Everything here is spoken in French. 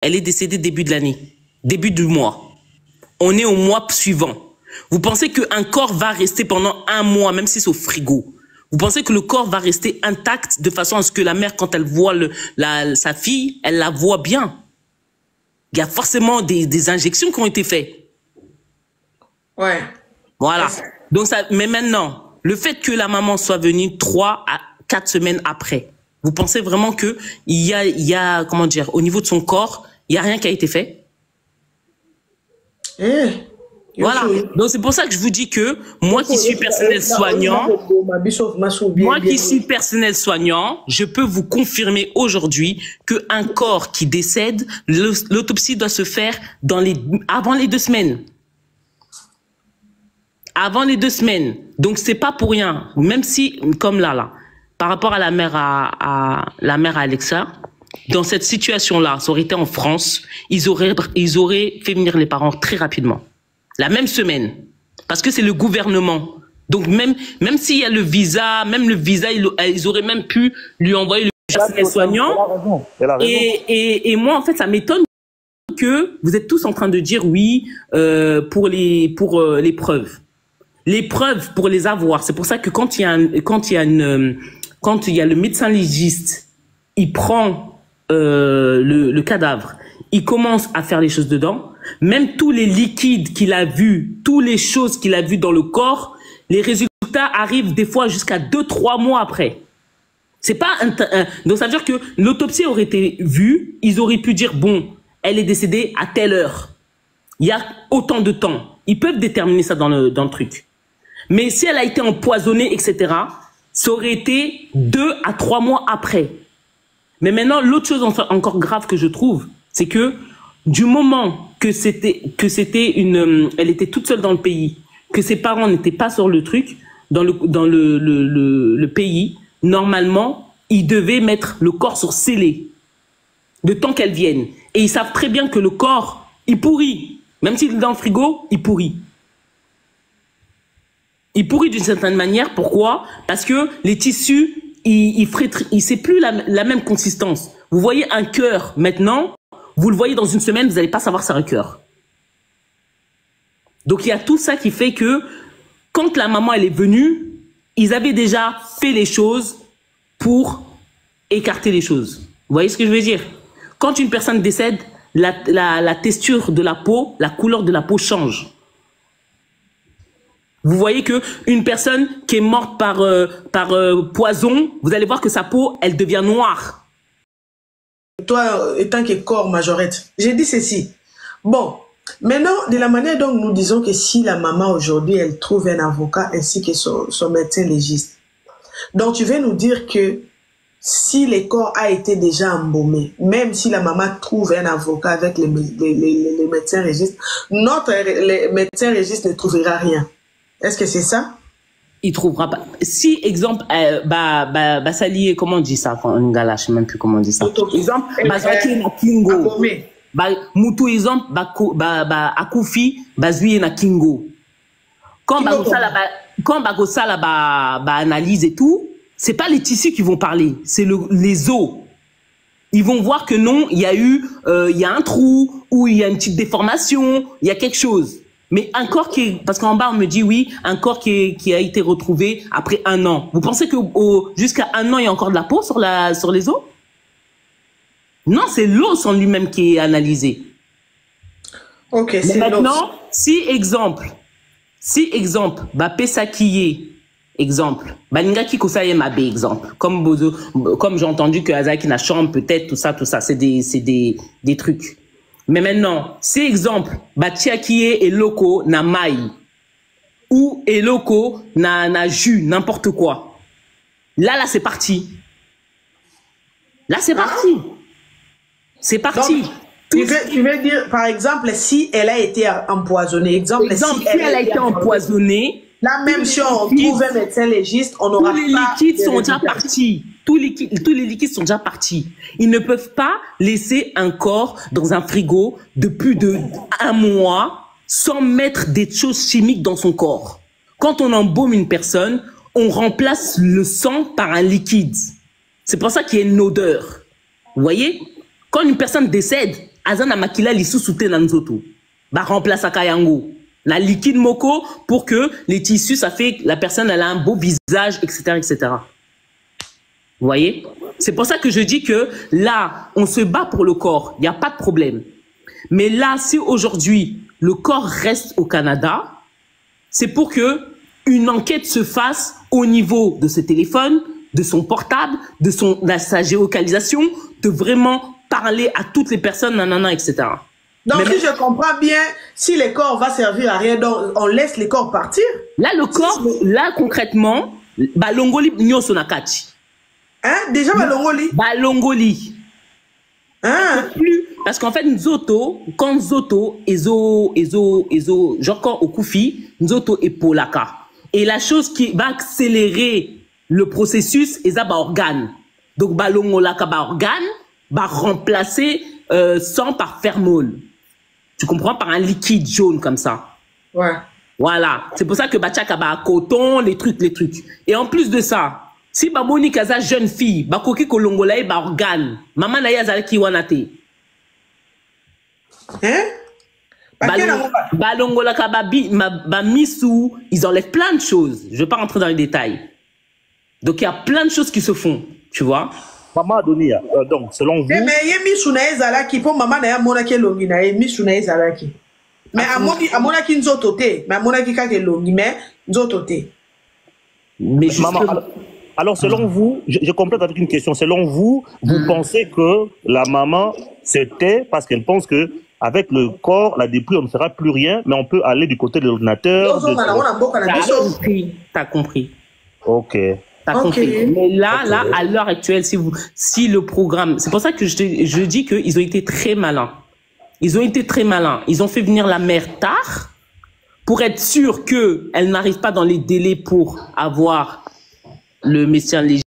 Elle est décédée début de l'année, début du mois. On est au mois suivant. Vous pensez qu'un corps va rester pendant un mois, même si c'est au frigo? Vous pensez que le corps va rester intact de façon à ce que la mère, quand elle voit sa fille, elle la voit bien? Il y a forcément des injections qui ont été faites. Ouais. Voilà. Donc ça, mais maintenant, le fait que la maman soit venue 3 à 4 semaines après, vous pensez vraiment que il y a, comment dire, au niveau de son corps, il y a rien qui a été fait? Voilà. Donc c'est pour ça que je vous dis que moi qui suis personnel soignant, je peux vous confirmer aujourd'hui que un corps qui décède, l'autopsie doit se faire avant les 2 semaines. Avant les 2 semaines. Donc c'est pas pour rien. Même si, comme là, par rapport à la mère à Alexa, dans cette situation-là, ça aurait été en France, ils auraient fait venir les parents très rapidement. La même semaine. Parce que c'est le gouvernement. Donc même s'il y a le visa, ils auraient même pu lui envoyer le personnel soignant. Et moi, en fait, ça m'étonne que vous êtes tous en train de dire oui pour les preuves. Les preuves pour les avoir. C'est pour ça que quand il y a le médecin légiste, il prend le cadavre, il commence à faire les choses dedans. Même tous les liquides qu'il a vus, toutes les choses qu'il a vues dans le corps, les résultats arrivent des fois jusqu'à 2-3 mois après. C'est pas donc ça veut dire que l'autopsie aurait été vue, ils auraient pu dire bon, elle est décédée à telle heure. Il y a autant de temps. Ils peuvent déterminer ça dans le truc. Mais si elle a été empoisonnée, etc., ça aurait été 2 à 3 mois après. Mais maintenant, l'autre chose encore grave que je trouve, c'est que du moment que elle était toute seule dans le pays, que ses parents n'étaient pas sur le truc, dans le pays, normalement, ils devaient mettre le corps sur scellé, le temps qu'elle vienne. Et ils savent très bien que le corps, il pourrit. Même s'il est dans le frigo, il pourrit. Il pourrit d'une certaine manière. Pourquoi? Parce que les tissus, c'est plus la même consistance. Vous voyez un cœur maintenant, vous le voyez dans une semaine, vous n'allez pas savoir c'est un cœur. Donc il y a tout ça qui fait que quand la maman elle est venue, ils avaient déjà fait les choses pour écarter les choses. Vous voyez ce que je veux dire? Quand une personne décède, la texture de la peau, la couleur de la peau change. Vous voyez que une personne qui est morte par poison, vous allez voir que sa peau, elle devient noire. Toi, étant que corps majorette, j'ai dit ceci. Bon, maintenant, de la manière dont nous disons que si la maman aujourd'hui, elle trouve un avocat ainsi que son médecin légiste. Donc, tu veux nous dire que si le corps a été déjà embaumé, même si la maman trouve un avocat avec les médecins légistes, notre médecin légiste ne trouvera rien. Est-ce que c'est ça? Il trouvera pas. Si, exemple, ça lié, comment on dit ça en gala, je sais même plus comment on dit ça. Exemple, na Kingo. Mutu exemple, akufi, zui na Kingo. Quand ça la analyse et tout, c'est pas les tissus qui vont parler, c'est les os. Ils vont voir que non, il y a un trou, ou il y a une petite déformation, il y a quelque chose. Mais un corps parce qu'en bas on me dit oui, un corps qui a été retrouvé après 1 an. Vous pensez que jusqu'à 1 an il y a encore de la peau sur les os? Non, c'est l'os en lui-même qui est analysé. Ok, c'est maintenant, si exemple, Pesakiye, exemple, Ningaki Kosaye Mabe, exemple, comme j'ai entendu que Azaki na chambre, peut-être, tout ça, c'est des trucs. Mais maintenant, si exemple, Tiakiye et Loko na mai, ou Eloko na jus, n'importe quoi. Là, c'est parti. Là, c'est parti. C'est parti. Donc, tu veux dire, par exemple, si elle a été empoisonnée, exemple si elle a été empoisonnée, là même si on trouve un médecin légiste, on n'aura pas... Tous les liquides sont déjà partis. Tous les liquides sont déjà partis. Ils ne peuvent pas laisser un corps dans un frigo de plus d'1 mois sans mettre des choses chimiques dans son corps. Quand on embaume une personne, on remplace le sang par un liquide. C'est pour ça qu'il y a une odeur. Vous voyez? Quand une personne décède, azana makila lisusu te na nzoto. Ba remplace kayango. La liquide moko pour que les tissus, ça fait que la personne elle a un beau visage, etc., etc. Vous voyez? C'est pour ça que je dis que là, on se bat pour le corps. Il n'y a pas de problème. Mais là, si aujourd'hui, le corps reste au Canada, c'est pour que une enquête se fasse au niveau de ce téléphone, de son portable, de sa géolocalisation, de vraiment parler à toutes les personnes, nanana, etc. Donc, si je comprends bien, si les corps vont servir à rien, donc on laisse les corps partir. Là, le corps, là, concrètement, balongoli nyoso nakati. Hein? Déjà balongoli? Balongoli. Hein? Plus, parce qu'en fait, Nzoto, quand Nzoto, genre quand au Koufi, Nzoto est polaka. Et la chose qui va accélérer le processus, est ba organe. Donc, balongolaka ba organe, va remplacer sang par fermol. Tu comprends? Par un liquide jaune comme ça. Ouais. Voilà. C'est pour ça que Bachaka ba coton, les trucs. Et en plus de ça, si ba Monique a jeune fille, ba koki kolongolae ba organe, maman na yazala ki wanate. Hein? Balongolaka ba misou, ils enlèvent plein de choses. Je vais pas rentrer dans les détails. Donc il y a plein de choses qui se font, tu vois. Maman Adonia, donc selon vous. Mais il y a misounae zalaki pour maman na monaki longi na misounae zalaki. Mais à monaki nzotote, mais à monaki kake longi mais nzotote. Mais maman, alors selon vous, je complète avec une question. Selon vous, vous pensez que la maman c'était parce qu'elle pense que avec le corps, la dépouille, on ne fera plus rien, mais on peut aller du côté de l'ordinateur. T'as compris. Ok. Okay. Mais là, à l'heure actuelle, si le programme, c'est pour ça que je dis qu'ils ont été très malins. Ils ont été très malins. Ils ont fait venir la mère tard pour être sûr qu'elle n'arrive pas dans les délais pour avoir le médecin légitime.